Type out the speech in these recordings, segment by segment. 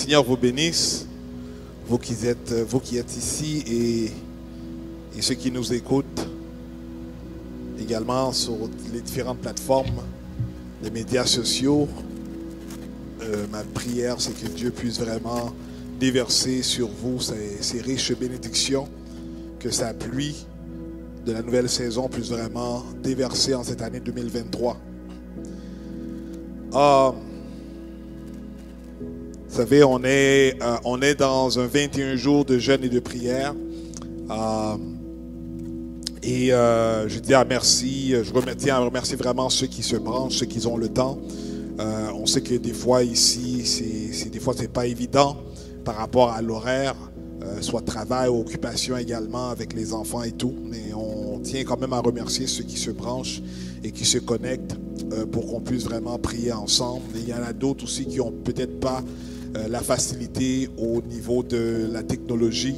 Seigneur vous bénisse, vous qui êtes ici et ceux qui nous écoutent également sur les différentes plateformes, les médias sociaux. Ma prière, c'est que Dieu puisse vraiment déverser sur vous ces riches bénédictions, que sa pluie de la nouvelle saison puisse vraiment déverser en cette année 2023. Vous savez, on est dans un 21 jours de jeûne et de prière. Je dis merci, je tiens à remercier vraiment ceux qui se branchent, ceux qui ont le temps. On sait que des fois ici, c'est pas évident par rapport à l'horaire, soit travail ou occupation également avec les enfants et tout. Mais on tient quand même à remercier ceux qui se branchent et qui se connectent pour qu'on puisse vraiment prier ensemble. Et il y en a d'autres aussi qui n'ont peut-être pas la facilité au niveau de la technologie.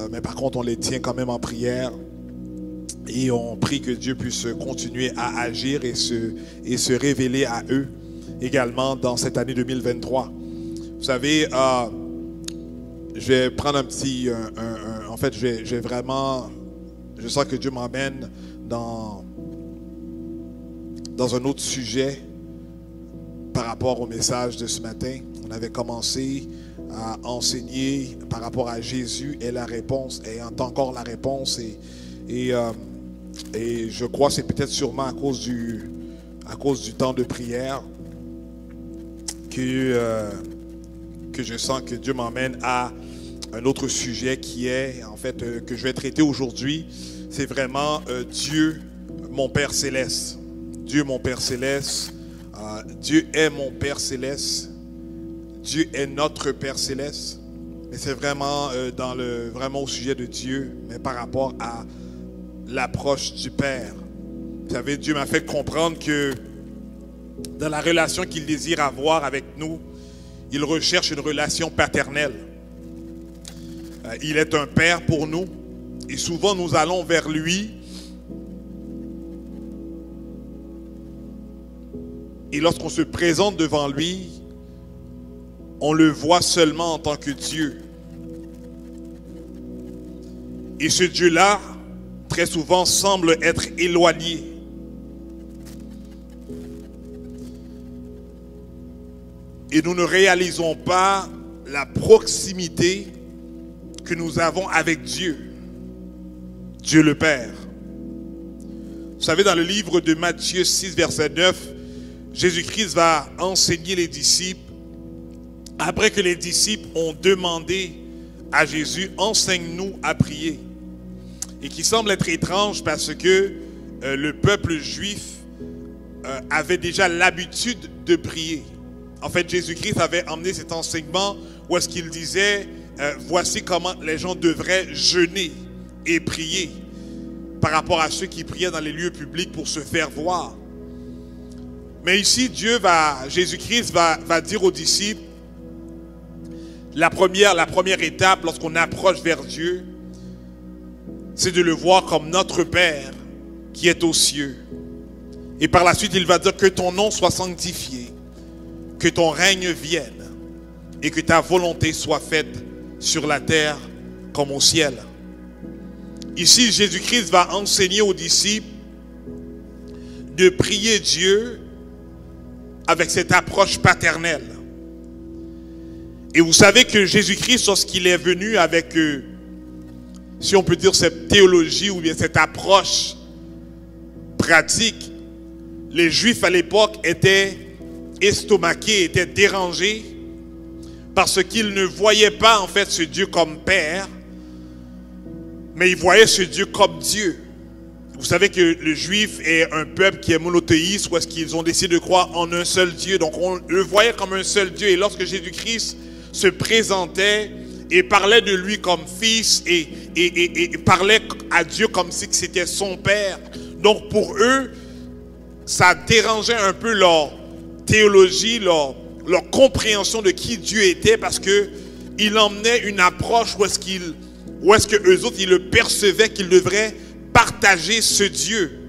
Mais par contre, on les tient quand même en prière. Et on prie que Dieu puisse continuer à agir et se révéler à eux également dans cette année 2023. Vous savez, je vais prendre un petit... en fait, je sens que Dieu m'emmène dans un autre sujet par rapport au message de ce matin. On avait commencé à enseigner par rapport à Jésus et la réponse, et encore la réponse. Et je crois que c'est peut-être sûrement à cause du temps de prière que je sens que Dieu m'emmène à un autre sujet qui est, en fait, que je vais traiter aujourd'hui. C'est vraiment Dieu, mon Père Céleste. Dieu, mon Père Céleste. Dieu est mon Père Céleste. Dieu est notre Père Céleste. Mais c'est vraiment vraiment au sujet de Dieu, mais par rapport à l'approche du Père. Vous savez, Dieu m'a fait comprendre que dans la relation qu'il désire avoir avec nous, il recherche une relation paternelle. Il est un Père pour nous et souvent nous allons vers lui. Et lorsqu'on se présente devant lui, on le voit seulement en tant que Dieu. Et ce Dieu-là, très souvent, semble être éloigné. Et nous ne réalisons pas la proximité que nous avons avec Dieu, Dieu le Père. Vous savez, dans le livre de Matthieu 6, verset 9, Jésus-Christ va enseigner les disciples. Après que les disciples ont demandé à Jésus, enseigne-nous à prier. Et qui semble être étrange parce que le peuple juif avait déjà l'habitude de prier. En fait, Jésus-Christ avait emmené cet enseignement où est-ce qu'il disait, voici comment les gens devraient jeûner et prier par rapport à ceux qui priaient dans les lieux publics pour se faire voir. Mais ici, Jésus-Christ va dire aux disciples, la première étape lorsqu'on approche vers Dieu, c'est de le voir comme notre Père qui est aux cieux. Et par la suite, il va dire que ton nom soit sanctifié, que ton règne vienne et que ta volonté soit faite sur la terre comme au ciel. Ici, Jésus-Christ va enseigner aux disciples de prier Dieu avec cette approche paternelle. Et vous savez que Jésus-Christ, lorsqu'il est venu avec, si on peut dire, cette théologie ou bien cette approche pratique, les Juifs à l'époque étaient estomaqués, étaient dérangés parce qu'ils ne voyaient pas en fait ce Dieu comme Père, mais ils voyaient ce Dieu comme Dieu. Vous savez que le Juif est un peuple qui est monothéiste, ou est-ce qu'ils ont décidé de croire en un seul Dieu. Donc on le voyait comme un seul Dieu. Et lorsque Jésus-Christ se présentait et parlait de lui comme fils et parlait à Dieu comme si c'était son Père. Donc pour eux, ça dérangeait un peu leur théologie, leur compréhension de qui Dieu était, parce qu'il emmenait une approche où est-ce que eux autres, ils le percevaient qu'ils devraient partager ce Dieu.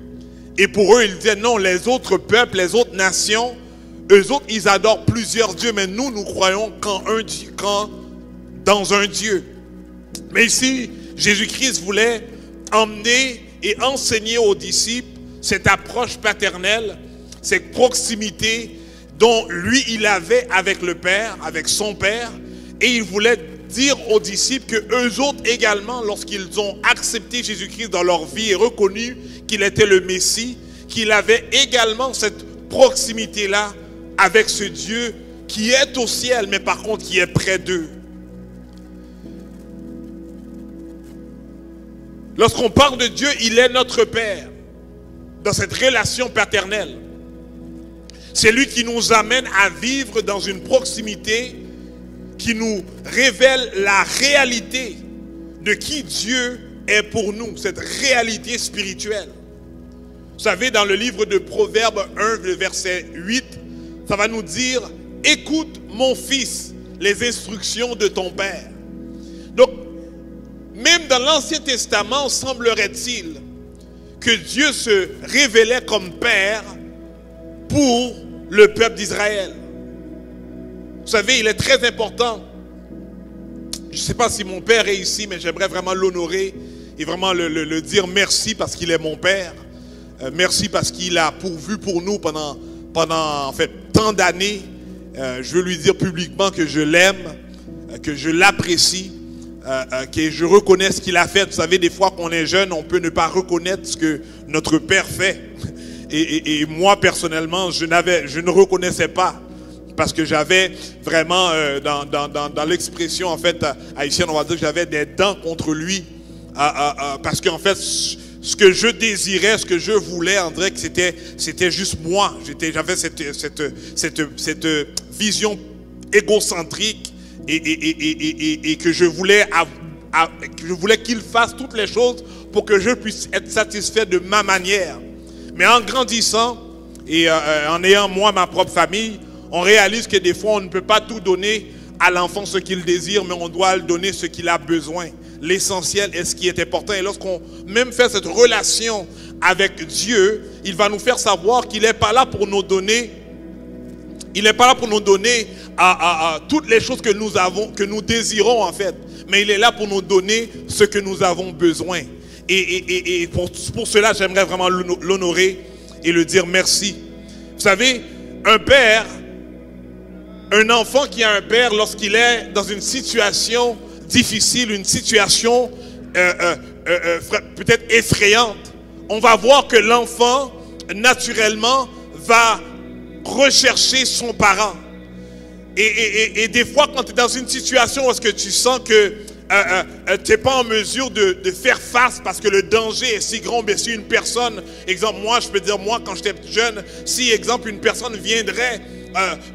Et pour eux, ils disaient non, les autres peuples, les autres nations Eux autres, ils adorent plusieurs dieux, mais nous, nous croyons dans un Dieu. Mais ici, Jésus-Christ voulait emmener et enseigner aux disciples cette approche paternelle, cette proximité dont lui, il avait avec le Père, avec son Père, et il voulait dire aux disciples que eux autres également, lorsqu'ils ont accepté Jésus-Christ dans leur vie et reconnu qu'il était le Messie, qu'il avait également cette proximité-là avec ce Dieu qui est au ciel, mais par contre qui est près d'eux. Lorsqu'on parle de Dieu, il est notre Père, dans cette relation paternelle. C'est lui qui nous amène à vivre dans une proximité qui nous révèle la réalité de qui Dieu est pour nous, cette réalité spirituelle. Vous savez, dans le livre de Proverbes 1, le verset 8, ça va nous dire « Écoute, mon fils, les instructions de ton père. » Donc, même dans l'Ancien Testament, semblerait-il que Dieu se révélait comme Père pour le peuple d'Israël. Vous savez, il est très important. Je ne sais pas si mon père est ici, mais j'aimerais vraiment l'honorer et vraiment le dire merci parce qu'il est mon père. Merci parce qu'il a pourvu pour nous pendant en fait tant d'années. Je veux lui dire publiquement que je l'aime, que je l'apprécie, que je reconnais ce qu'il a fait. Vous savez, des fois qu'on est jeune, on peut ne pas reconnaître ce que notre père fait. Et moi, personnellement, je ne reconnaissais pas. Parce que j'avais vraiment, dans l'expression en fait haïtienne, on va dire que j'avais des dents contre lui. Parce qu'en fait, ce que je désirais, ce que je voulais, on dirait que c'était juste moi. J'avais cette vision égocentrique et que je voulais qu'il fasse toutes les choses pour que je puisse être satisfait de ma manière. Mais en grandissant et en ayant moi ma propre famille, on réalise que des fois on ne peut pas tout donner à l'enfant ce qu'il désire, mais on doit lui donner ce qu'il a besoin. L'essentiel est ce qui est important. Et lorsqu'on même fait cette relation avec Dieu, il va nous faire savoir qu'il n'est pas là pour nous donner. Il n'est pas là pour nous donner toutes les choses que nous avons, que nous désirons en fait. Mais il est là pour nous donner ce que nous avons besoin. Et pour cela, j'aimerais vraiment l'honorer et le dire merci. Vous savez, un enfant qui a un père, lorsqu'il est dans une situation difficile, une situation peut-être effrayante, on va voir que l'enfant, naturellement, va rechercher son parent. Et des fois, quand tu es dans une situation où est-ce que tu sens que tu n'es pas en mesure de faire face parce que le danger est si grand, mais si une personne, exemple, moi, je peux dire, moi, quand j'étais jeune, si, exemple, une personne viendrait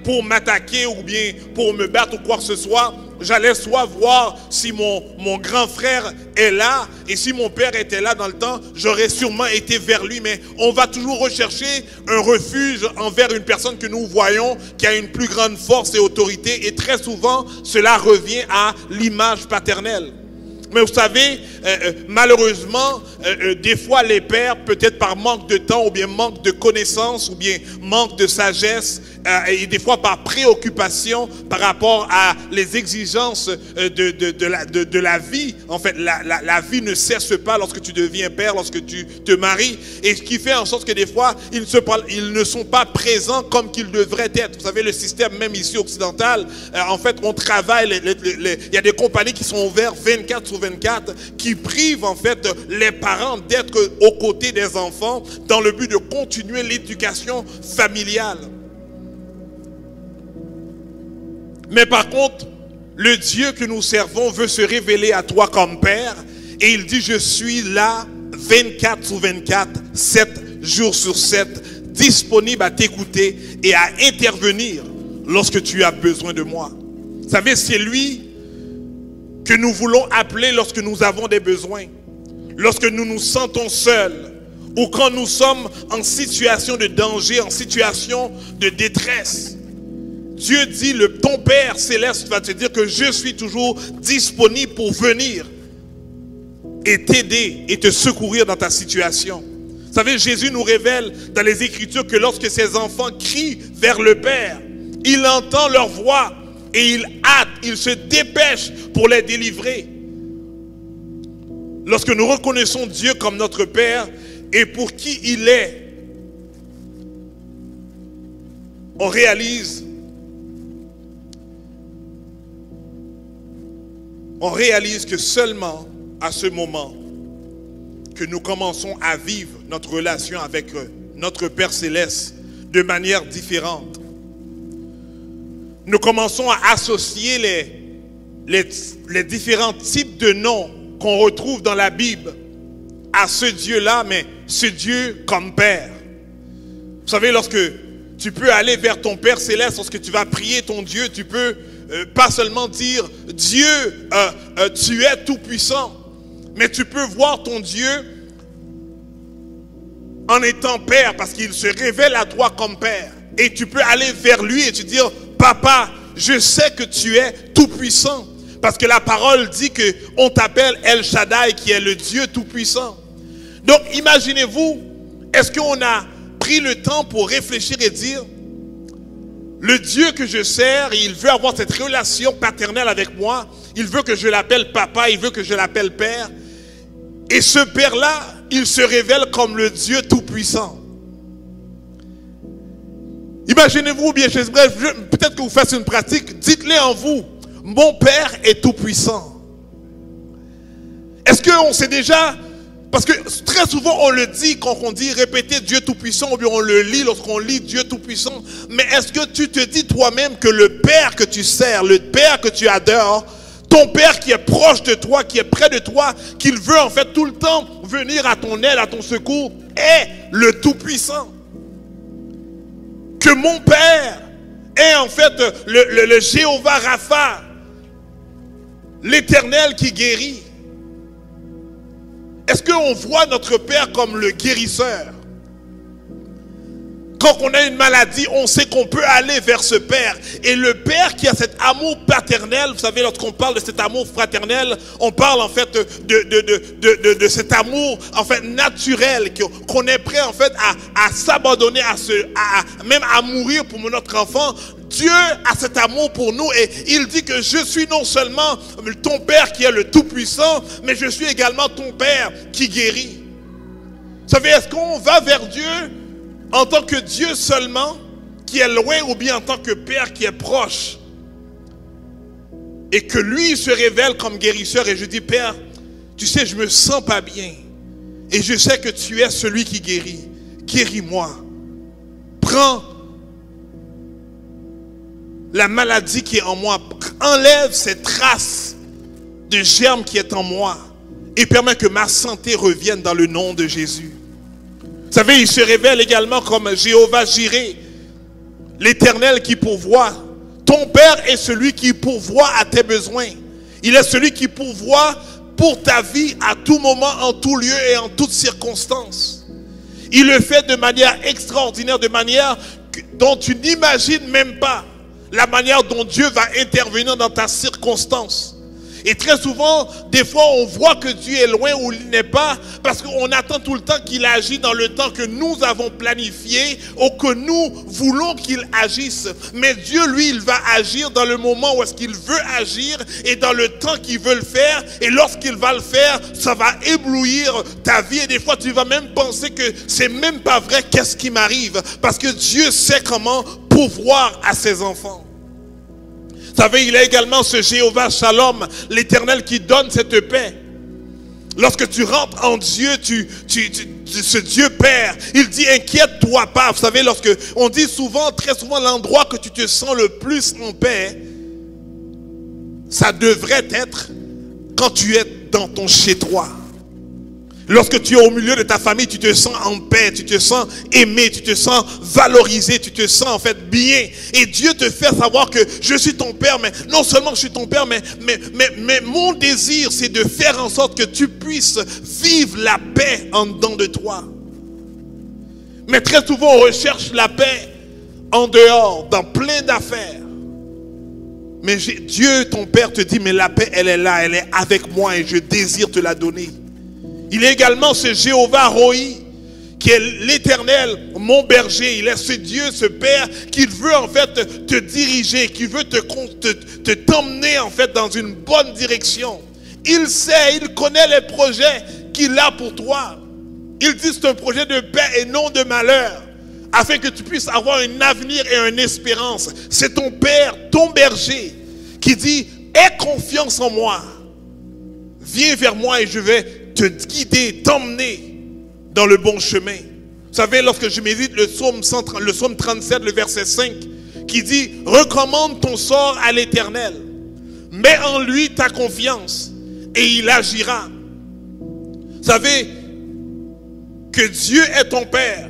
pour m'attaquer ou bien pour me battre ou quoi que ce soit, j'allais soit voir si mon grand frère est là, et si mon père était là dans le temps, j'aurais sûrement été vers lui. Mais on va toujours rechercher un refuge envers une personne que nous voyons qui a une plus grande force et autorité, et très souvent cela revient à l'image paternelle. Mais vous savez, malheureusement, des fois les pères, peut-être par manque de temps ou bien manque de connaissances ou bien manque de sagesse, et des fois par préoccupation par rapport à les exigences de la vie. En fait, la vie ne cesse pas lorsque tu deviens père, lorsque tu te maries, et ce qui fait en sorte que des fois, ils ne sont pas présents comme qu'ils devraient être. Vous savez, le système même ici occidental, en fait, on travaille, il y a des compagnies qui sont ouvertes 24 sur 24, qui privent en fait les parents d'être aux côtés des enfants dans le but de continuer l'éducation familiale. Mais par contre, le Dieu que nous servons veut se révéler à toi comme Père, et il dit: je suis là 24 sur 24, 7 jours sur 7, disponible à t'écouter et à intervenir lorsque tu as besoin de moi. Vous savez, c'est lui que nous voulons appeler lorsque nous avons des besoins, lorsque nous nous sentons seuls, ou quand nous sommes en situation de danger, en situation de détresse. Dieu dit, ton Père céleste va te dire que je suis toujours disponible pour venir et t'aider et te secourir dans ta situation. Vous savez, Jésus nous révèle dans les Écritures que lorsque ses enfants crient vers le Père, il entend leur voix et il hâte, il se dépêche pour les délivrer. Lorsque nous reconnaissons Dieu comme notre Père et pour qui il est, on réalise que seulement à ce moment que nous commençons à vivre notre relation avec notre Père Céleste de manière différente. Nous commençons à associer les différents types de noms qu'on retrouve dans la Bible à ce Dieu-là, mais ce Dieu comme Père. Vous savez, lorsque tu peux aller vers ton Père Céleste, lorsque tu vas prier ton Dieu, tu peux pas seulement dire « Dieu, tu es tout-puissant », mais tu peux voir ton Dieu en étant Père, parce qu'il se révèle à toi comme Père. Et tu peux aller vers lui et te dire « Papa, je sais que tu es tout-puissant ». Parce que la parole dit qu'on t'appelle El Shaddai, qui est le Dieu tout-puissant. Donc imaginez-vous, est-ce qu'on a pris le temps pour réfléchir et dire, le Dieu que je sers, il veut avoir cette relation paternelle avec moi, il veut que je l'appelle papa, il veut que je l'appelle père. Et ce père-là, il se révèle comme le Dieu tout-puissant. Imaginez-vous, bien, peut-être que vous faites une pratique, dites-le en vous, mon Père est tout-puissant. Est-ce qu'on sait déjà, parce que très souvent on le dit quand on dit répéter Dieu tout-puissant, ou bien on le lit lorsqu'on lit Dieu tout-puissant, mais est-ce que tu te dis toi-même que le Père que tu sers, le Père que tu adores, ton Père qui est proche de toi, qui est près de toi, qu'il veut en fait tout le temps venir à ton aide, à ton secours, est le tout-puissant? Que mon Père est en fait le Jéhovah Rapha, l'Éternel qui guérit. Est-ce qu'on voit notre Père comme le guérisseur? Quand on a une maladie, on sait qu'on peut aller vers ce Père. Et le Père qui a cet amour paternel, vous savez, lorsqu'on parle de cet amour fraternel, on parle en fait de cet amour en fait naturel, qu'on est prêt en fait à s'abandonner, même à mourir pour notre enfant. Dieu a cet amour pour nous et il dit que je suis non seulement ton Père qui est le Tout-Puissant, mais je suis également ton Père qui guérit. Vous savez, est-ce qu'on va vers Dieu en tant que Dieu seulement, qui est loin, ou bien en tant que Père qui est proche? Et que lui se révèle comme guérisseur et je dis, Père, tu sais, je me sens pas bien. Et je sais que tu es celui qui guérit. Guéris-moi. Prends la maladie qui est en moi, enlève ces traces de germes qui est en moi et permet que ma santé revienne dans le nom de Jésus. Vous savez, il se révèle également comme Jéhovah Jireh, l'Éternel qui pourvoit. Ton Père est celui qui pourvoit à tes besoins. Il est celui qui pourvoit pour ta vie à tout moment, en tout lieu et en toutes circonstances. Il le fait de manière extraordinaire, de manière dont tu n'imagines même pas la manière dont Dieu va intervenir dans ta circonstance. Et très souvent, des fois, on voit que Dieu est loin ou il n'est pas, parce qu'on attend tout le temps qu'il agisse dans le temps que nous avons planifié ou que nous voulons qu'il agisse. Mais Dieu, lui, il va agir dans le moment où est-ce qu'il veut agir et dans le temps qu'il veut le faire. Et lorsqu'il va le faire, ça va éblouir ta vie. Et des fois, tu vas même penser que c'est même pas vrai, qu'est-ce qui m'arrive? Parce que Dieu sait comment pourvoir à ses enfants. Vous savez, il y a également ce Jéhovah Shalom, l'Éternel qui donne cette paix. Lorsque tu rentres en Dieu, ce Dieu Père, il dit inquiète-toi pas. Vous savez, lorsque on dit souvent, très souvent, l'endroit que tu te sens le plus en paix, ça devrait être quand tu es dans ton chez-toi. Lorsque tu es au milieu de ta famille, tu te sens en paix, tu te sens aimé, tu te sens valorisé, tu te sens en fait bien. Et Dieu te fait savoir que je suis ton Père, mais non seulement je suis ton Père, mais mon désir, c'est de faire en sorte que tu puisses vivre la paix en dedans de toi. Mais très souvent, on recherche la paix en dehors, dans plein d'affaires. Mais Dieu, ton Père, te dit, mais la paix, elle est là, elle est avec moi et je désire te la donner. Il est également ce Jéhovah Roi qui est l'Éternel, mon berger. Il est ce Dieu, ce Père, qui veut en fait te diriger, qui veut t'emmener en fait dans une bonne direction. Il sait, il connaît les projets qu'il a pour toi. Il dit c'est un projet de paix et non de malheur, afin que tu puisses avoir un avenir et une espérance. C'est ton Père, ton berger, qui dit, aie confiance en moi. Viens vers moi et je vais te guider, t'emmener dans le bon chemin. Vous savez, lorsque je médite le psaume 37, le verset 5, qui dit, recommande ton sort à l'Éternel. Mets en lui ta confiance et il agira. Vous savez que Dieu est ton Père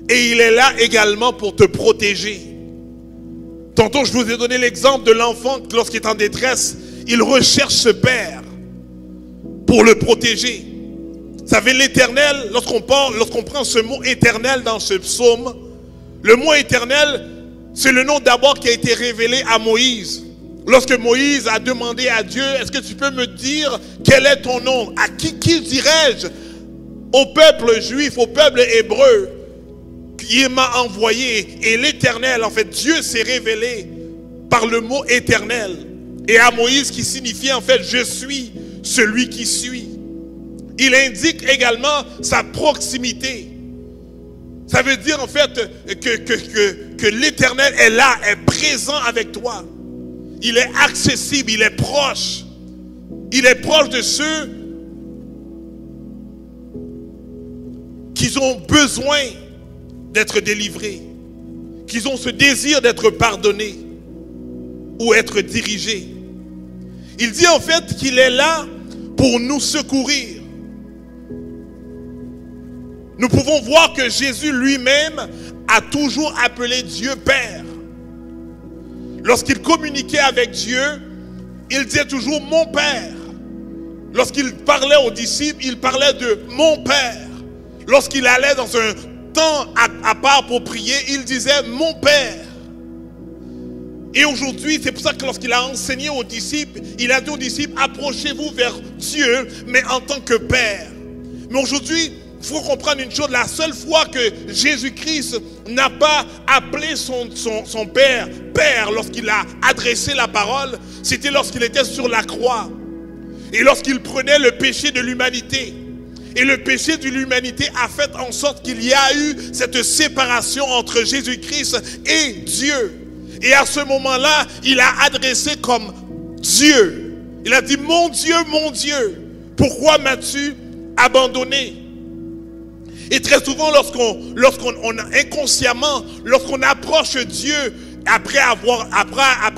et il est là également pour te protéger. Tantôt, je vous ai donné l'exemple de l'enfant qui, lorsqu'il est en détresse, il recherche ce Père pour le protéger. Vous savez, l'Éternel, lorsqu'on prend ce mot éternel dans ce psaume, le mot éternel, c'est le nom d'abord qui a été révélé à Moïse. Lorsque Moïse a demandé à Dieu, est-ce que tu peux me dire quel est ton nom? À qui dirais-je? Au peuple juif, au peuple hébreu, qui m'a envoyé. Et l'Éternel, en fait, Dieu s'est révélé par le mot éternel. Et à Moïse qui signifie en fait, je suis celui qui suis. Il indique également sa proximité. Ça veut dire en fait que l'Éternel est là, est présent avec toi. Il est accessible, il est proche. Il est proche de ceux qui ont besoin d'être délivrés, qui ont ce désir d'être pardonnés ou être dirigés. Il dit en fait qu'il est là pour nous secourir. Nous pouvons voir que Jésus lui-même a toujours appelé Dieu Père. Lorsqu'il communiquait avec Dieu, il disait toujours mon Père. Lorsqu'il parlait aux disciples, il parlait de mon Père. Lorsqu'il allait dans un temps à part pour prier, il disait mon Père. Et aujourd'hui, c'est pour ça que lorsqu'il a enseigné aux disciples, il a dit aux disciples, approchez-vous vers Dieu, mais en tant que Père. Mais aujourd'hui, il faut comprendre une chose, la seule fois que Jésus-Christ n'a pas appelé son Père, Père, lorsqu'il a adressé la parole, c'était lorsqu'il était sur la croix. Et lorsqu'il prenait le péché de l'humanité. Et le péché de l'humanité a fait en sorte qu'il y a eu cette séparation entre Jésus-Christ et Dieu. Et à ce moment-là, il a adressé comme Dieu. Il a dit, mon Dieu, pourquoi m'as-tu abandonné? Et très souvent, lorsqu'on inconsciemment, lorsqu'on approche Dieu, après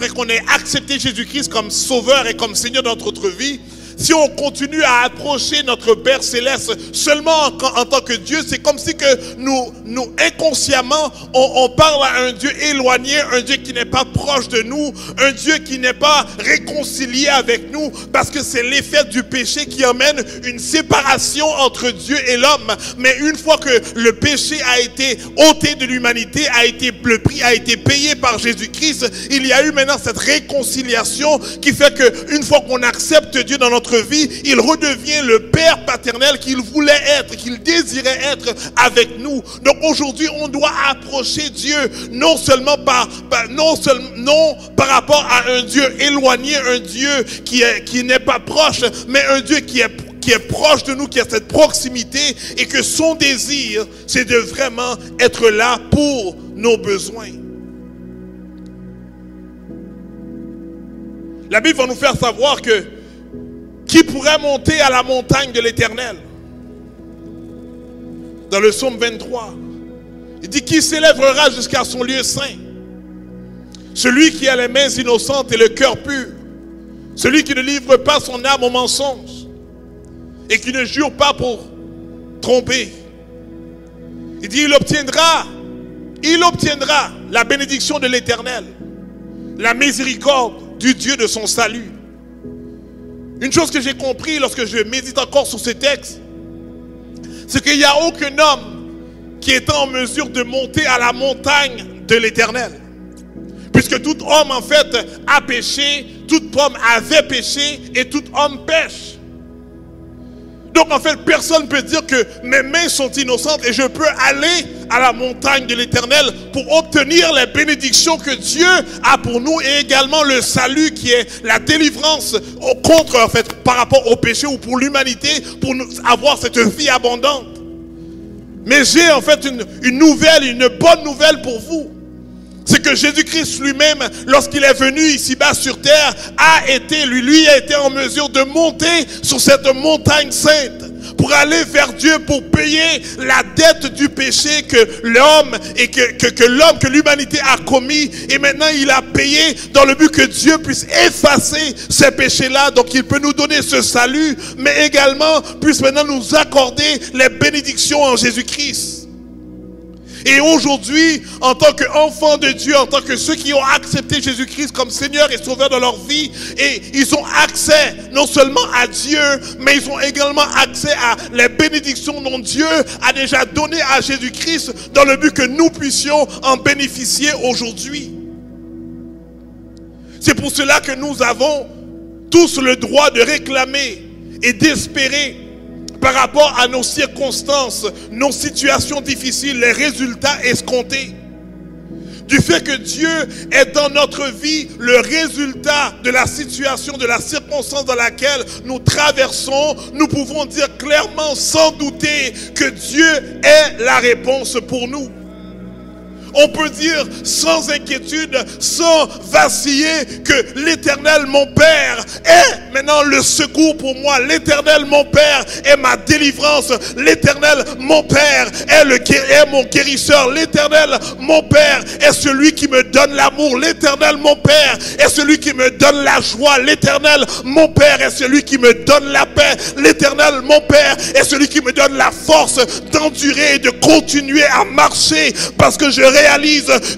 qu'on ait accepté Jésus-Christ comme Sauveur et comme Seigneur de notre vie, si on continue à approcher notre Père Céleste seulement en tant que Dieu, c'est comme si que nous inconsciemment, on parle à un Dieu éloigné, un Dieu qui n'est pas proche de nous, un Dieu qui n'est pas réconcilié avec nous, parce que c'est l'effet du péché qui amène une séparation entre Dieu et l'homme. Mais une fois que le péché a été ôté de l'humanité, le prix a été payé par Jésus-Christ, il y a eu maintenant cette réconciliation qui fait que une fois qu'on accepte Dieu dans notre vie, il redevient le Père paternel qu'il voulait être, qu'il désirait être avec nous. Donc aujourd'hui, on doit approcher Dieu non par rapport à un Dieu éloigné, un Dieu qui n'est pas proche, mais un Dieu qui est proche de nous, qui a cette proximité et que son désir, c'est de vraiment être là pour nos besoins. La Bible va nous faire savoir que qui pourrait monter à la montagne de l'Éternel? Dans le psaume 23, il dit, qui s'élèvera jusqu'à son lieu saint? Celui qui a les mains innocentes et le cœur pur, celui qui ne livre pas son âme au mensonge et qui ne jure pas pour tromper. Il dit, il obtiendra la bénédiction de l'Éternel, la miséricorde du Dieu de son salut. Une chose que j'ai compris lorsque je médite encore sur ce texte, c'est qu'il n'y a aucun homme qui est en mesure de monter à la montagne de l'Éternel. Puisque tout homme en fait a péché, tout homme avait péché et tout homme pêche. Donc en fait, personne ne peut dire que mes mains sont innocentes et je peux aller à la montagne de l'Éternel pour obtenir les bénédictions que Dieu a pour nous et également le salut qui est la délivrance contre, en fait, par rapport au péché ou pour l'humanité, pour avoir cette vie abondante. Mais j'ai en fait une bonne nouvelle pour vous. C'est que Jésus-Christ lui-même, lorsqu'il est venu ici-bas sur terre, lui a été en mesure de monter sur cette montagne sainte pour aller vers Dieu, pour payer la dette du péché que l'homme et que l'humanité a commis. Et maintenant, il a payé dans le but que Dieu puisse effacer ces péchés-là. Donc, il peut nous donner ce salut, mais également puisse maintenant nous accorder les bénédictions en Jésus-Christ. Et aujourd'hui, en tant qu'enfants de Dieu, en tant que ceux qui ont accepté Jésus-Christ comme Seigneur et Sauveur de leur vie, et ils ont accès non seulement à Dieu, mais ils ont également accès à les bénédictions dont Dieu a déjà données à Jésus-Christ dans le but que nous puissions en bénéficier aujourd'hui. C'est pour cela que nous avons tous le droit de réclamer et d'espérer par rapport à nos circonstances, nos situations difficiles, les résultats escomptés. Du fait que Dieu est dans notre vie le résultat de la situation, de la circonstance dans laquelle nous traversons, nous pouvons dire clairement, sans douter, que Dieu est la réponse pour nous. On peut dire sans inquiétude, sans vaciller, que l'Éternel, mon Père, est maintenant le secours pour moi. L'Éternel, mon Père, est ma délivrance. L'Éternel, mon Père, est mon guérisseur. L'Éternel, mon Père, est celui qui me donne l'amour. L'Éternel, mon Père, est celui qui me donne la joie. L'Éternel, mon Père, est celui qui me donne la paix. L'Éternel, mon Père, est celui qui me donne la force d'endurer et de continuer à marcher, parce que je réalise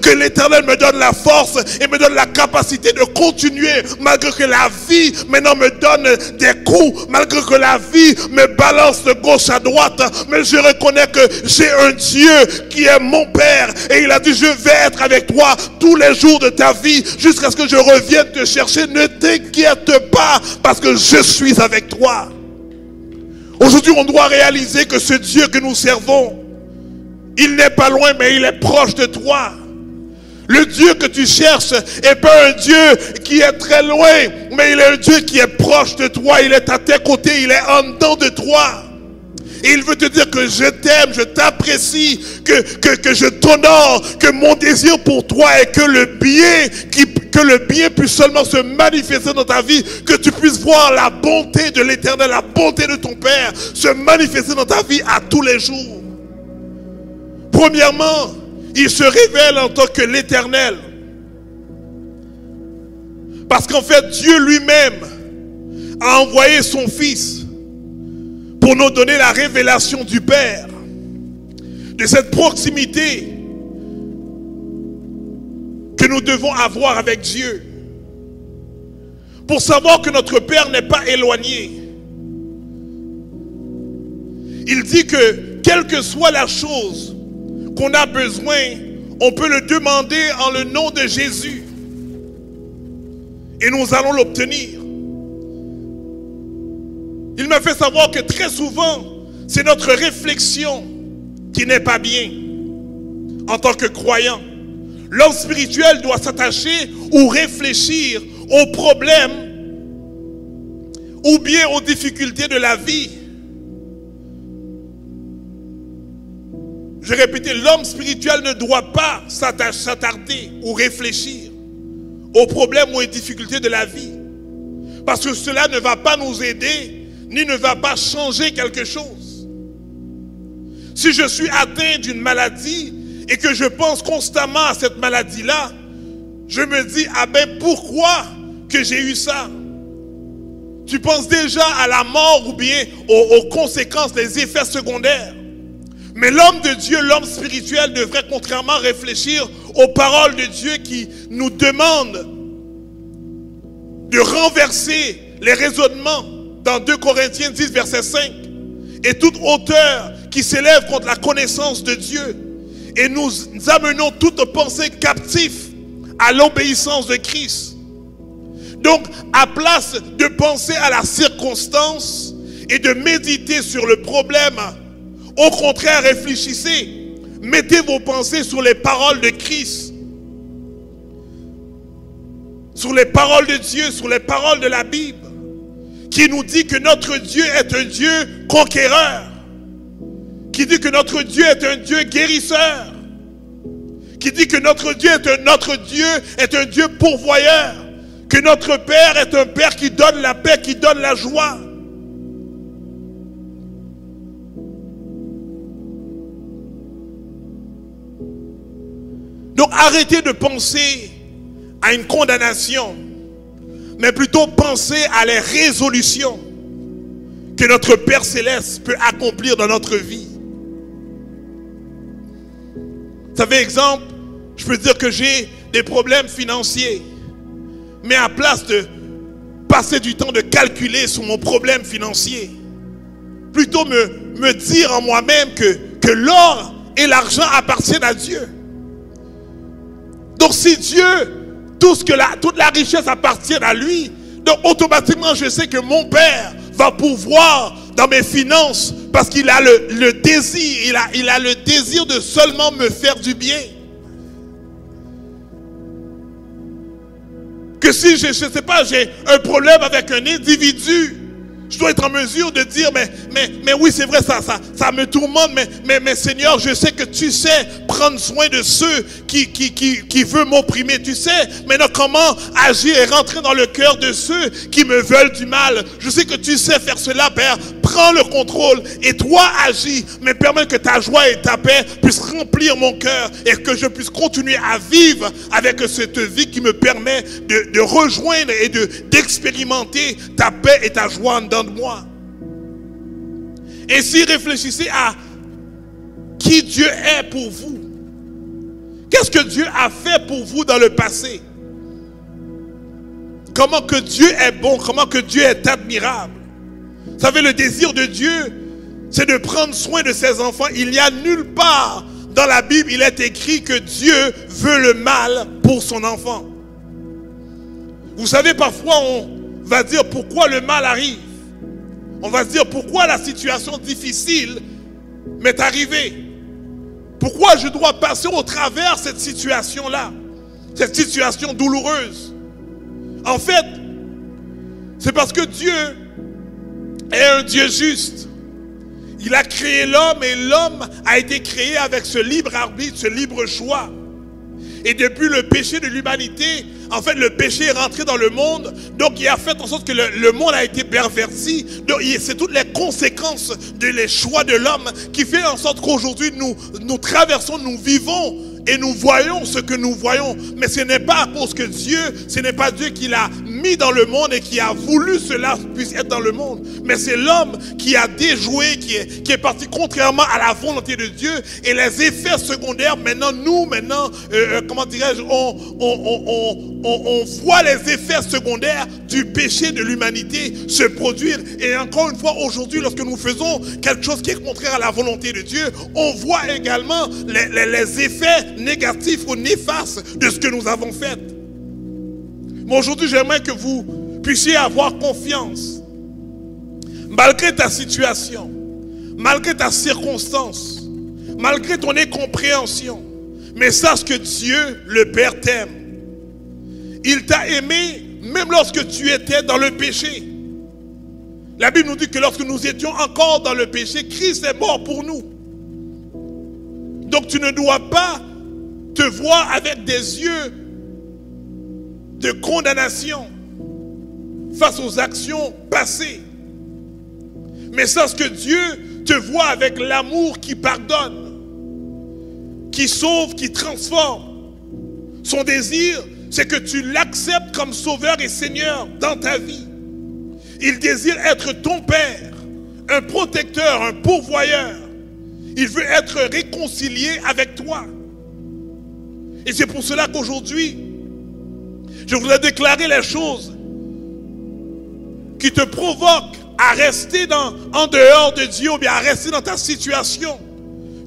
que l'Éternel me donne la force et me donne la capacité de continuer malgré que la vie maintenant me donne des coups, malgré que la vie me balance de gauche à droite. Mais je reconnais que j'ai un Dieu qui est mon Père et il a dit: je vais être avec toi tous les jours de ta vie jusqu'à ce que je revienne te chercher. Ne t'inquiète pas, parce que je suis avec toi. Aujourd'hui, on doit réaliser que ce Dieu que nous servons, il n'est pas loin, mais il est proche de toi. Le Dieu que tu cherches n'est pas un Dieu qui est très loin, mais il est un Dieu qui est proche de toi. Il est à tes côtés, il est en dedans de toi. Et il veut te dire que je t'aime, je t'apprécie, que je t'honore, que mon désir pour toi est que le bien puisse seulement se manifester dans ta vie, que tu puisses voir la bonté de l'Éternel, la bonté de ton Père se manifester dans ta vie à tous les jours. Premièrement, il se révèle en tant que l'Éternel. Parce qu'en fait, Dieu lui-même a envoyé son Fils pour nous donner la révélation du Père, de cette proximité que nous devons avoir avec Dieu, pour savoir que notre Père n'est pas éloigné. Il dit que quelle que soit la chose qu'on a besoin, on peut le demander en le nom de Jésus et nous allons l'obtenir. Il m'a fait savoir que très souvent, c'est notre réflexion qui n'est pas bien en tant que croyant. L'homme spirituel doit s'attacher ou réfléchir aux problèmes ou bien aux difficultés de la vie. Je répète, l'homme spirituel ne doit pas s'attarder ou réfléchir aux problèmes ou aux difficultés de la vie. Parce que cela ne va pas nous aider, ni ne va pas changer quelque chose. Si je suis atteint d'une maladie et que je pense constamment à cette maladie-là, je me dis, ah ben pourquoi que j'ai eu ça? Tu penses déjà à la mort ou bien aux conséquences, les effets secondaires. Mais l'homme de Dieu, l'homme spirituel devrait contrairement réfléchir aux paroles de Dieu qui nous demandent de renverser les raisonnements dans 2 Corinthiens 10, verset 5. Et toute hauteur qui s'élève contre la connaissance de Dieu. Et nous amenons toute pensée captive à l'obéissance de Christ. Donc, à place de penser à la circonstance et de méditer sur le problème. Au contraire, réfléchissez. Mettez vos pensées sur les paroles de Christ. Sur les paroles de Dieu, sur les paroles de la Bible. Qui nous dit que notre Dieu est un Dieu conquéreur. Qui dit que notre Dieu est un Dieu guérisseur. Qui dit que notre Dieu est un Dieu pourvoyeur. Que notre Père est un Père qui donne la paix, qui donne la joie. Donc arrêtez de penser à une condamnation, mais plutôt penser à les résolutions que notre Père Céleste peut accomplir dans notre vie. Vous savez, exemple, je peux dire que j'ai des problèmes financiers, mais à place de passer du temps de calculer sur mon problème financier, plutôt me dire en moi-même que l'or et l'argent appartiennent à Dieu. Donc si Dieu, toute la richesse appartient à lui, donc automatiquement je sais que mon Père va pourvoir dans mes finances parce qu'il a le désir, il a le désir de seulement me faire du bien. Que si je sais pas, j'ai un problème avec un individu, je dois être en mesure de dire, mais oui, c'est vrai, ça me tourmente, mais Seigneur, je sais que tu sais prendre soin de ceux qui veulent m'opprimer. Tu sais maintenant comment agir et rentrer dans le cœur de ceux qui me veulent du mal. Je sais que tu sais faire cela, Père. Prends le contrôle et toi agis, mais permets que ta joie et ta paix puissent remplir mon cœur et que je puisse continuer à vivre avec cette vie qui me permet de rejoindre et d'expérimenter ta paix et ta joie en dedans de moi. Ainsi, réfléchissez à qui Dieu est pour vous. Qu'est-ce que Dieu a fait pour vous dans le passé? Comment que Dieu est bon, comment que Dieu est admirable. Vous savez, le désir de Dieu, c'est de prendre soin de ses enfants. Il n'y a nulle part dans la Bible, il est écrit que Dieu veut le mal pour son enfant. Vous savez, parfois on va dire pourquoi le mal arrive. On va se dire pourquoi la situation difficile m'est arrivée. Pourquoi je dois passer au travers cette situation-là, cette situation douloureuse. En fait, c'est parce que Dieu est un Dieu juste. Il a créé l'homme et l'homme a été créé avec ce libre arbitre, ce libre choix. Et depuis le péché de l'humanité, en fait le péché est rentré dans le monde, donc il a fait en sorte que le monde a été perverti. Donc c'est toutes les conséquences des choix de l'homme qui fait en sorte qu'aujourd'hui nous traversons, nous vivons et nous voyons ce que nous voyons. Mais ce n'est pas à cause que Dieu, ce n'est pas Dieu qui l'a mis dans le monde et qui a voulu cela puisse être dans le monde. Mais c'est l'homme qui a déjoué, qui est parti contrairement à la volonté de Dieu. Et les effets secondaires, comment dirais-je, on voit les effets secondaires du péché de l'humanité se produire. Et encore une fois, aujourd'hui, lorsque nous faisons quelque chose qui est contraire à la volonté de Dieu, on voit également les effets négatifs ou néfastes de ce que nous avons fait. Mais aujourd'hui, j'aimerais que vous puissiez avoir confiance. Malgré ta situation, malgré ta circonstance, malgré ton incompréhension, mais sache que Dieu, le Père, t'aime. Il t'a aimé même lorsque tu étais dans le péché. La Bible nous dit que lorsque nous étions encore dans le péché, Christ est mort pour nous. Donc tu ne dois pas te voir avec des yeux de condamnation face aux actions passées. Mais sache que Dieu te voit avec l'amour qui pardonne, qui sauve, qui transforme. Son désir, c'est que tu l'acceptes comme sauveur et Seigneur dans ta vie. Il désire être ton Père, un protecteur, un pourvoyeur. Il veut être réconcilié avec toi. Et c'est pour cela qu'aujourd'hui, je voudrais déclarer les choses qui te provoquent à rester en dehors de Dieu ou bien à rester dans ta situation.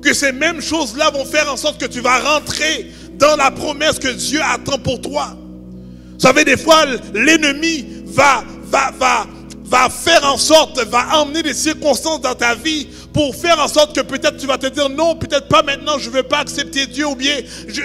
Que ces mêmes choses-là vont faire en sorte que tu vas rentrer dans la promesse que Dieu attend pour toi. Vous savez, des fois, l'ennemi va va faire en sorte, va emmener des circonstances dans ta vie pour faire en sorte que peut-être tu vas te dire non, peut-être pas maintenant, je ne veux pas accepter Dieu, ou bien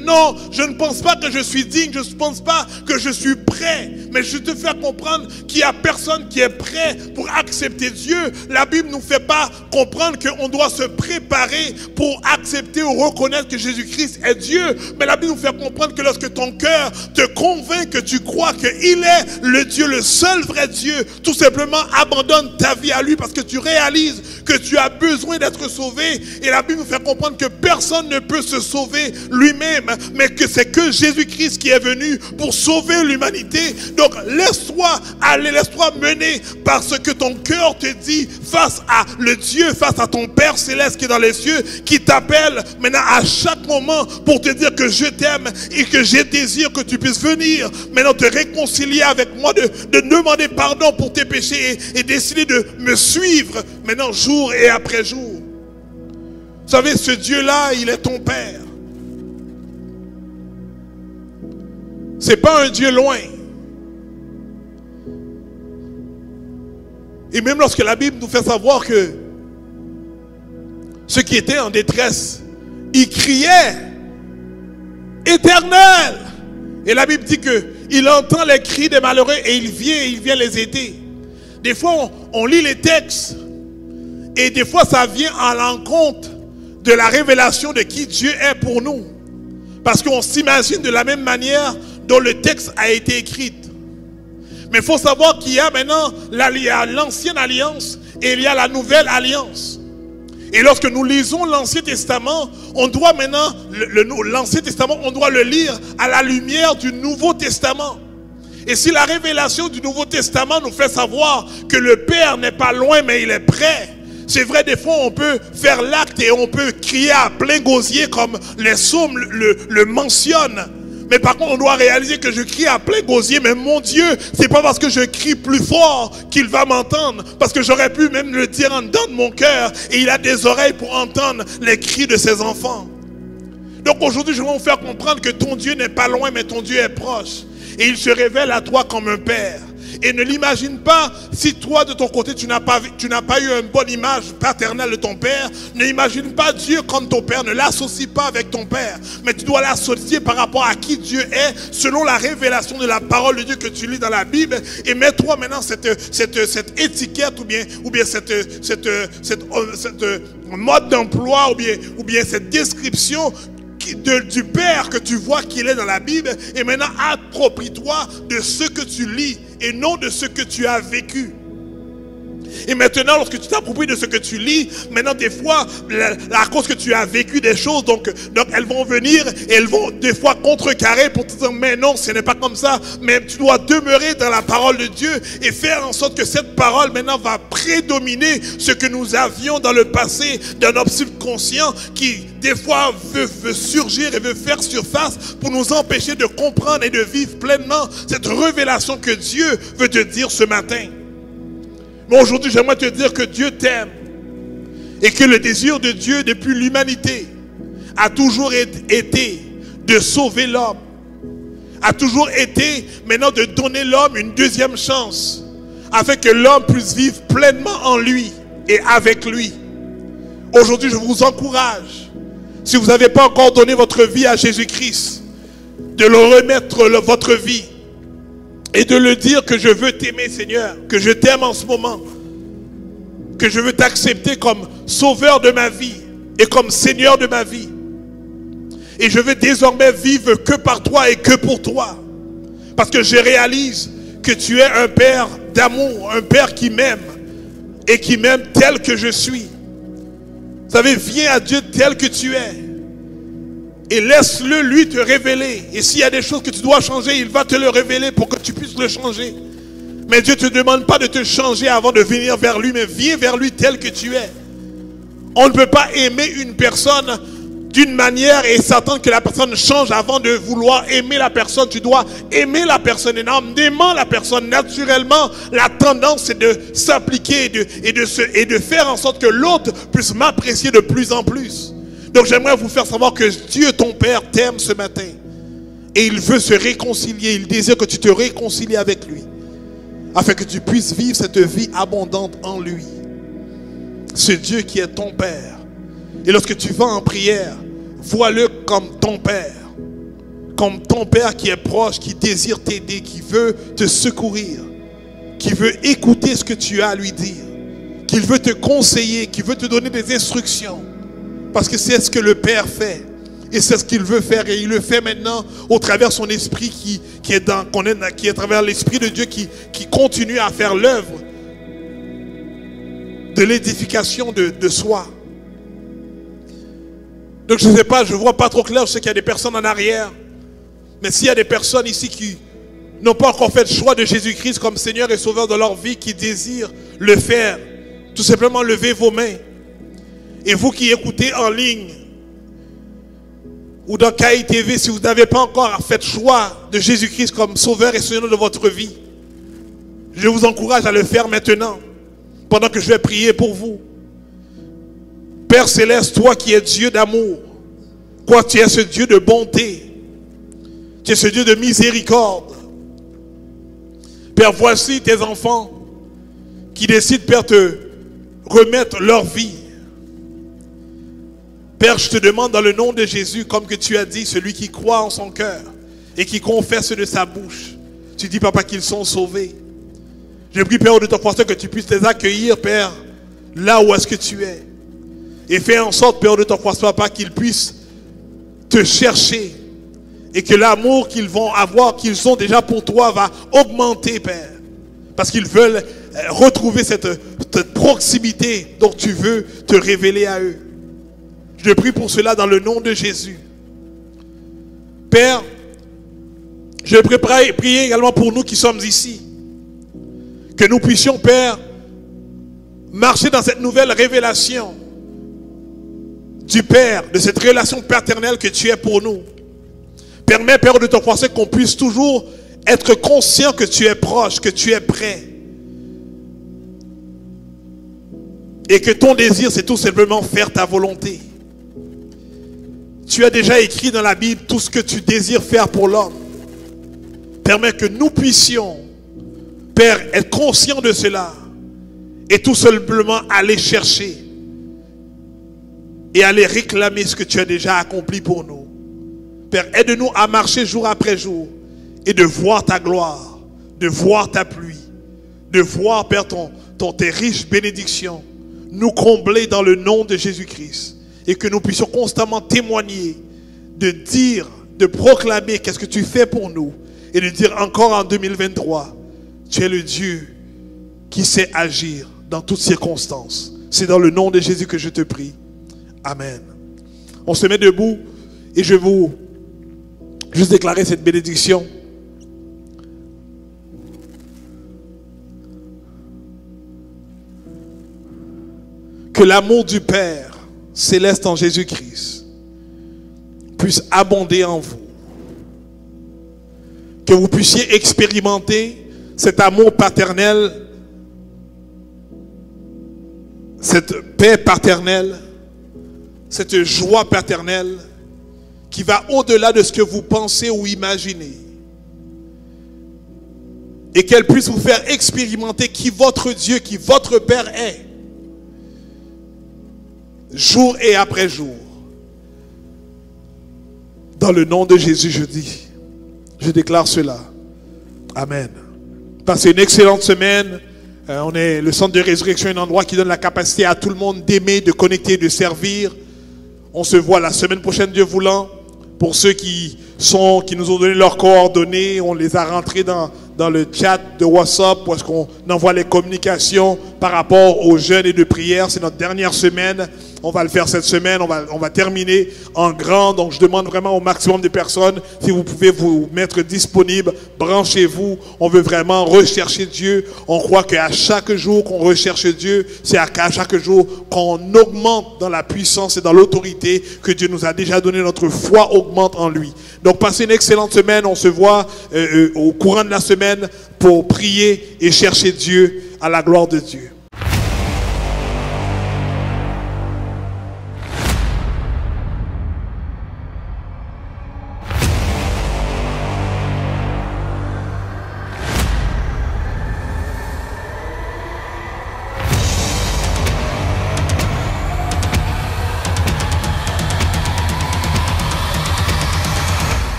non, je ne pense pas que je suis digne, je ne pense pas que je suis prêt. Mais je te fais comprendre qu'il n'y a personne qui est prêt pour accepter Dieu. La Bible ne nous fait pas comprendre qu'on doit se préparer pour accepter ou reconnaître que Jésus-Christ est Dieu. Mais la Bible nous fait comprendre que lorsque ton cœur te convainc que tu crois qu'il est le Dieu, le seul vrai Dieu, tout simplement abandonne ta vie à lui parce que tu réalises que tu as besoin d'être sauvé. Et la Bible nous fait comprendre que personne ne peut se sauver lui-même, mais que c'est que Jésus-Christ qui est venu pour sauver l'humanité. Donc laisse-toi aller, laisse-toi mener par ce que ton cœur te dit face à le Dieu, face à ton Père céleste qui est dans les cieux, qui t'appelle maintenant à chaque moment pour te dire que je t'aime et que j'ai désir que tu puisses venir maintenant te réconcilier avec moi, de demander pardon pour tes péchés et décider de me suivre maintenant jour et après jour. Vous savez, ce Dieu-là, il est ton Père. C'est pas un Dieu loin. Et même lorsque la Bible nous fait savoir que ceux qui étaient en détresse, ils criaient Éternel. Et la Bible dit qu'il entend les cris des malheureux et il vient les aider. Des fois, on lit les textes et des fois, ça vient à l'encontre de la révélation de qui Dieu est pour nous. Parce qu'on s'imagine de la même manière dont le texte a été écrit. Mais il faut savoir qu'il y a maintenant l'ancienne alliance et il y a la nouvelle alliance. Et lorsque nous lisons l'Ancien Testament, on doit maintenant, l'Ancien Testament, on doit le lire à la lumière du Nouveau Testament. Et si la révélation du Nouveau Testament nous fait savoir que le Père n'est pas loin, mais il est près. C'est vrai, des fois on peut faire l'acte et on peut crier à plein gosier comme les psaumes le mentionnent. Mais par contre, on doit réaliser que je crie à plein gosier, mais mon Dieu, c'est pas parce que je crie plus fort qu'il va m'entendre. Parce que j'aurais pu même le dire en dedans de mon cœur. Et il a des oreilles pour entendre les cris de ses enfants. Donc aujourd'hui, je vais vous faire comprendre que ton Dieu n'est pas loin, mais ton Dieu est proche. Et il se révèle à toi comme un père. Et ne l'imagine pas, si toi de ton côté tu n'as pas eu une bonne image paternelle de ton père, ne imagine pas Dieu comme ton père, ne l'associe pas avec ton père, mais tu dois l'associer par rapport à qui Dieu est, selon la révélation de la parole de Dieu que tu lis dans la Bible. Et mets-toi maintenant cette étiquette ou bien cette mode d'emploi ou bien cette description du Père que tu vois qu'il est dans la Bible, et maintenant approprie-toi de ce que tu lis et non de ce que tu as vécu. Et maintenant, lorsque tu t'appropries de ce que tu lis, maintenant des fois, à cause que tu as vécu des choses, donc elles vont venir et elles vont des fois contrecarrer pour te dire mais non, ce n'est pas comme ça. Mais tu dois demeurer dans la parole de Dieu et faire en sorte que cette parole maintenant va prédominer ce que nous avions dans le passé, dans notre subconscient qui des fois veut surgir et veut faire surface pour nous empêcher de comprendre et de vivre pleinement cette révélation que Dieu veut te dire ce matin. Mais aujourd'hui, j'aimerais te dire que Dieu t'aime et que le désir de Dieu depuis l'humanité a toujours été de sauver l'homme, a toujours été maintenant de donner l'homme une deuxième chance afin que l'homme puisse vivre pleinement en lui et avec lui. Aujourd'hui, je vous encourage, si vous n'avez pas encore donné votre vie à Jésus-Christ, de le remettre votre vie. Et de le dire que je veux t'aimer, Seigneur, que je t'aime en ce moment, que je veux t'accepter comme sauveur de ma vie et comme Seigneur de ma vie. Et je veux désormais vivre que par toi et que pour toi. Parce que je réalise que tu es un Père d'amour, un Père qui m'aime et qui m'aime tel que je suis. Vous savez, viens à Dieu tel que tu es. Et laisse-le lui te révéler. Et s'il y a des choses que tu dois changer, il va te le révéler pour que tu puisses le changer. Mais Dieu ne te demande pas de te changer avant de venir vers lui, mais viens vers lui tel que tu es. On ne peut pas aimer une personne d'une manière et s'attendre que la personne change avant de vouloir aimer la personne. Tu dois aimer la personne et en aimant la personne. Naturellement, la tendance c'est de s'appliquer et de faire en sorte que l'autre puisse m'apprécier de plus en plus. Donc j'aimerais vous faire savoir que Dieu, ton Père, t'aime ce matin. Et il veut se réconcilier. Il désire que tu te réconcilies avec lui. afin que tu puisses vivre cette vie abondante en lui. Ce Dieu qui est ton Père. Et lorsque tu vas en prière, vois-le comme ton Père. Comme ton Père qui est proche, qui désire t'aider, qui veut te secourir, qui veut écouter ce que tu as à lui dire, qu'il veut te conseiller, qui veut te donner des instructions. Parce que c'est ce que le Père fait. Et c'est ce qu'il veut faire. Et il le fait maintenant au travers de son esprit qui est à travers l'esprit de Dieu qui continue à faire l'œuvre de l'édification de soi. Donc je ne sais pas, je ne vois pas trop clair. Je sais qu'il y a des personnes en arrière. Mais s'il y a des personnes ici qui n'ont pas encore fait le choix de Jésus-Christ comme Seigneur et Sauveur de leur vie, qui désirent le faire, tout simplement levez vos mains. Et vous qui écoutez en ligne ou dans KITV, si vous n'avez pas encore fait le choix de Jésus-Christ comme Sauveur et Seigneur de votre vie, je vous encourage à le faire maintenant, pendant que je vais prier pour vous. Père Céleste, toi qui es Dieu d'amour, toi tu es ce Dieu de bonté, tu es ce Dieu de miséricorde. Père, voici tes enfants qui décident, Père, de remettre leur vie. Père, je te demande dans le nom de Jésus, comme que tu as dit, celui qui croit en son cœur et qui confesse de sa bouche, tu dis, Papa, qu'ils sont sauvés. Je prie, Père, de ton pasteur, que tu puisses les accueillir, Père, là où est-ce que tu es. Et fais en sorte, Père, de ton pasteur, Papa, qu'ils puissent te chercher. Et que l'amour qu'ils vont avoir, qu'ils ont déjà pour toi, va augmenter, Père. Parce qu'ils veulent retrouver cette proximité dont tu veux te révéler à eux. Je prie pour cela dans le nom de Jésus. Père, je prie également pour nous qui sommes ici. Que nous puissions, Père, marcher dans cette nouvelle révélation du Père, de cette relation paternelle que tu es pour nous. Permets, Père, de ton français qu'on puisse toujours être conscient que tu es proche, que tu es prêt. Et que ton désir, c'est tout simplement faire ta volonté. Tu as déjà écrit dans la Bible tout ce que tu désires faire pour l'homme. Permets que nous puissions, Père, être conscients de cela. Et tout simplement aller chercher. Et aller réclamer ce que tu as déjà accompli pour nous. Père, aide-nous à marcher jour après jour et de voir ta gloire, de voir ta pluie, de voir, Père, tes riches bénédictions nous combler dans le nom de Jésus-Christ et que nous puissions constamment témoigner, de dire, de proclamer qu'est-ce que tu fais pour nous et de dire encore en 2023, tu es le Dieu qui sait agir dans toutes circonstances. C'est dans le nom de Jésus que je te prie. Amen. On se met debout et je vous juste déclarer cette bénédiction. Que l'amour du Père céleste en Jésus-Christ puisse abonder en vous. Que vous puissiez expérimenter cet amour paternel, cette paix paternelle, cette joie paternelle qui va au-delà de ce que vous pensez ou imaginez. Et qu'elle puisse vous faire expérimenter qui votre Dieu, qui votre Père est. Jour et après jour. Dans le nom de Jésus, je dis, je déclare cela. Amen. Passez une excellente semaine. On est le centre de résurrection, un endroit qui donne la capacité à tout le monde d'aimer, de connecter, de servir. On se voit la semaine prochaine, Dieu voulant. Pour ceux qui nous ont donné leurs coordonnées, on les a rentrés dans le chat de WhatsApp parce qu'on envoie les communications par rapport aux jeûnes et de prière. C'est notre dernière semaine. On va le faire cette semaine. On va terminer en grand. Donc, je demande vraiment au maximum de personnes, si vous pouvez vous mettre disponible, branchez-vous. On veut vraiment rechercher Dieu. On croit qu'à chaque jour qu'on recherche Dieu, c'est à chaque jour qu'on augmente dans la puissance et dans l'autorité que Dieu nous a déjà donné. Notre foi augmente en lui. Donc, passez une excellente semaine. On se voit au courant de la semaine pour prier et chercher Dieu à la gloire de Dieu.